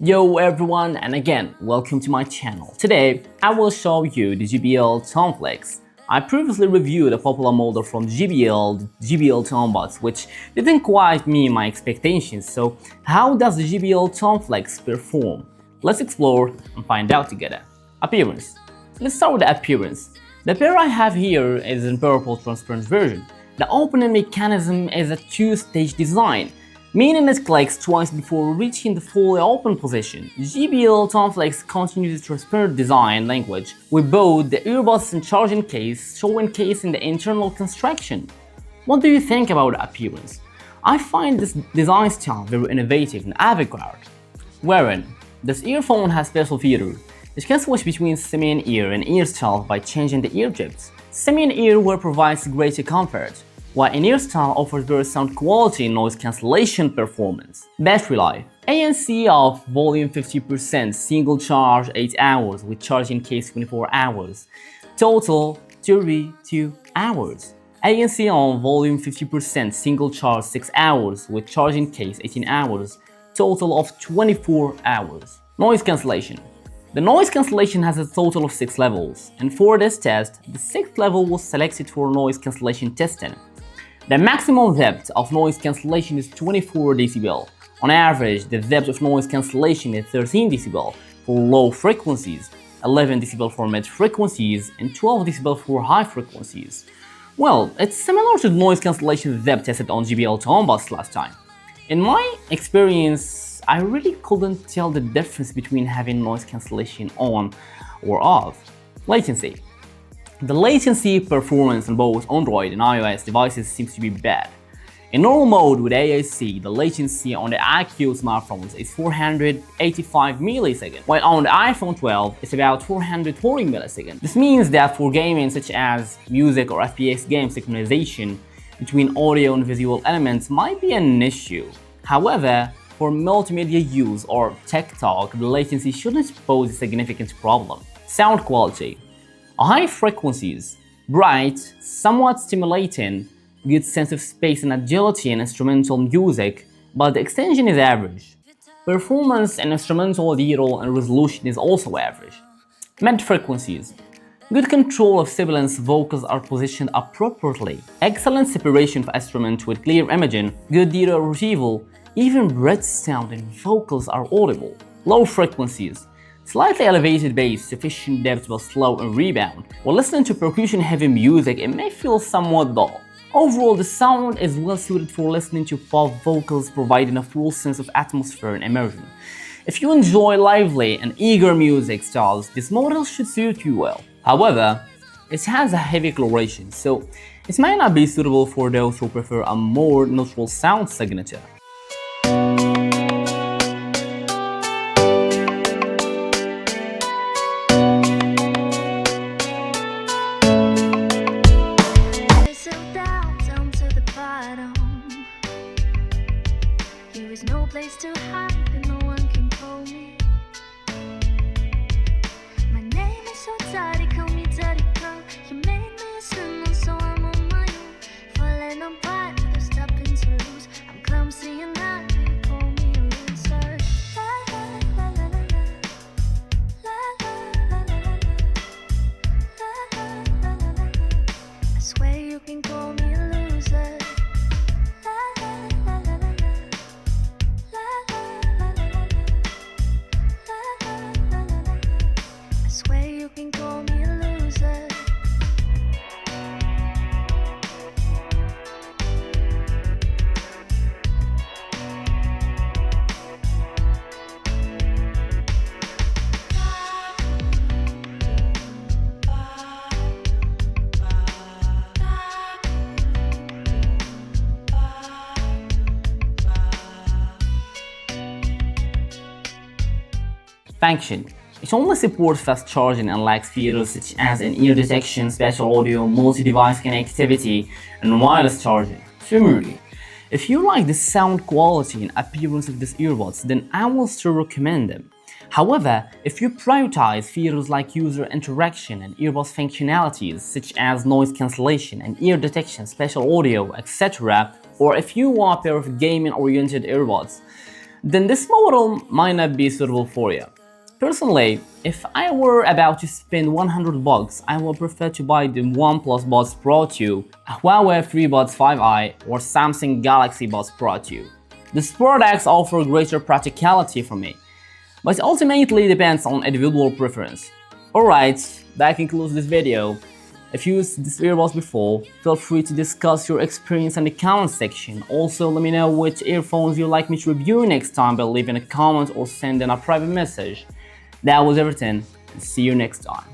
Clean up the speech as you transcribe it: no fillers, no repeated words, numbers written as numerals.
Yo everyone, and again, welcome to my channel. Today, I will show you the JBL TUNE FLEX. I previously reviewed a popular model from JBL, the JBL TUNE Buds, which didn't quite meet my expectations. So, how does the JBL TUNE FLEX perform? Let's explore and find out together. Appearance. Let's start with the appearance. The pair I have here is in purple transparent version. The opening mechanism is a two-stage design, meaning it clicks twice before reaching the fully open position. JBL TUNE FLEX continues the transparent design language with both the earbuds and charging case showcasing the internal construction. What do you think about the appearance? I find this design style very innovative and avant-garde. Wearing. This earphone has special feature. It can switch between semi-in-ear and ear style by changing the ear tips. Semi-in-ear wear provides greater comfort, while in-ear style offers better sound quality and noise cancellation performance. Battery life. ANC of volume 50%, single charge 8 hours with charging case 24 hours. Total 32 hours. ANC on volume 50%, single charge 6 hours with charging case 18 hours. Total of 24 hours. Noise cancellation. The noise cancellation has a total of 6 levels, and for this test, the 6th level was selected for noise cancellation testing. The maximum depth of noise cancellation is 24 dB. On average, the depth of noise cancellation is 13 dB for low frequencies, 11 dB for mid frequencies, and 12 dB for high frequencies. Well, it's similar to the noise cancellation depth tested on JBL TUNE Buds last time. In my experience, I really couldn't tell the difference between having noise cancellation on or off. Latency. The latency performance on both Android and iOS devices seems to be bad. In normal mode with AAC, the latency on the iQOO smartphones is 485 milliseconds, while on the iPhone 12 it's about 440 milliseconds. This means that for gaming such as music or FPS game synchronization between audio and visual elements might be an issue. However, for multimedia use or tech talk, the latency shouldn't pose a significant problem. Sound quality. High frequencies, bright, somewhat stimulating, good sense of space and agility in instrumental music, but the extension is average. Performance in instrumental detail and resolution is also average. Mid frequencies. Good control of sibilance, vocals are positioned appropriately. Excellent separation of instrument with clear imaging, good detail retrieval, even breath sound and vocals are audible. Low frequencies. Slightly elevated bass, sufficient depth but slow and rebound. While listening to percussion-heavy music, it may feel somewhat dull. Overall, the sound is well suited for listening to pop vocals, providing a full sense of atmosphere and immersion. If you enjoy lively and eager music styles, this model should suit you well. However, it has a heavy coloration, so it might not be suitable for those who prefer a more neutral sound signature. There is no place to hide and no one can call me. My name is so dirty, call me dirty girl. You made me a symbol, so I'm on my own. Falling apart, there's stopping to lose. I'm clumsy and not you call me a loser. La la la la la la la la la la la la la la. I swear you can call me a loser. Function. It only supports fast charging and lacks features such as in-ear detection, spatial audio, multi-device connectivity, and wireless charging. Summary. If you like the sound quality and appearance of these earbuds, then I will still recommend them. However, if you prioritize features like user interaction and earbuds functionalities such as noise cancellation and ear detection, spatial audio, etc., or if you want a pair of gaming-oriented earbuds, then this model might not be suitable for you. Personally, if I were about to spend $100, I would prefer to buy the OnePlus Buds Pro 2, Huawei FreeBuds 5i, or Samsung Galaxy Buds Pro 2. These products offer greater practicality for me, but it ultimately depends on individual preference. Alright, that concludes this video. If you used these earbuds before, feel free to discuss your experience in the comment section. Also, let me know which earphones you'd like me to review next time by leaving a comment or sending a private message. That was everything, and see you next time.